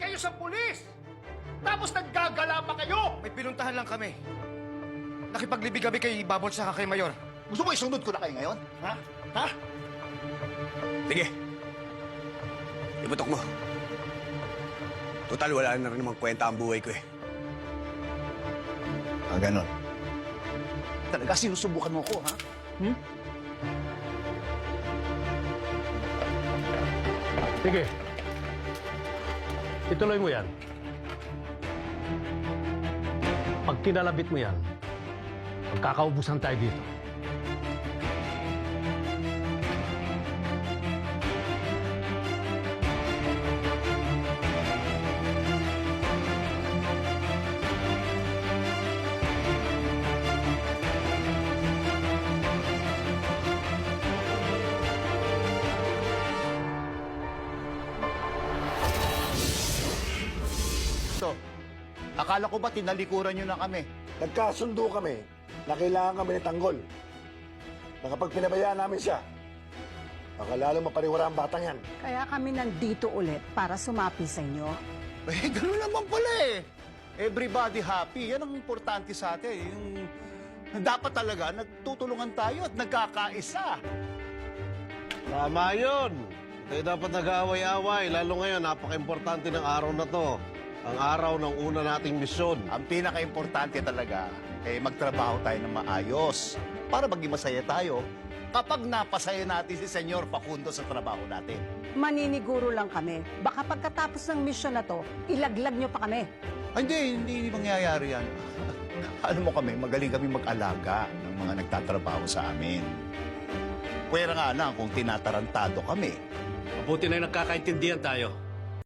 kayo sa pulis! Tapos naggagala pa kayo! May pinuntahan lang kami. Nakipaglibig kami kay Babol sa kay Mayor. Gusto mo isunod ko na kayo ngayon? Ha? Ha? Sige. Iputok mo. Total, wala na rin namang kwenta ang buhay ko eh. Ganon. Talaga sinusubukan mo ko, ha? Sige. Ituloy mo yan. Pag kinalabit mo yan, magkakaubusan tayo dito. So, akala ko ba tinalikuran nyo na kami? Nagkasundo kami na kailangan kami ni Tanggol. Na kapag pinabayaan namin siya, baka lalo mapariwara ang batang yan. Kaya kami nandito ulit para sumapi sa inyo. Eh, gano'n naman pala eh. Everybody happy. Yan ang importante sa atin. Yung dapat talaga nagtutulungan tayo at nagkakaisa. Tama yun. Tayo dapat nag-aaway-away. Lalo ngayon, napaka-importante ng araw na to. Ang araw ng una nating misyon. Ang pinaka-importante talaga, magtrabaho tayo ng maayos para maging masaya tayo kapag napasaya natin si Senyor Facundo sa trabaho natin. Maniniguro lang kami. Baka pagkatapos ng misyon na to, ilaglag nyo pa kami. Ay, hindi mangyayari yan. Alam mo kami, magaling kami mag-alaga ng mga nagtatrabaho sa amin. Pwera nga lang kung tinatarantado kami. Mabuti na yung nagkakaintindihan tayo.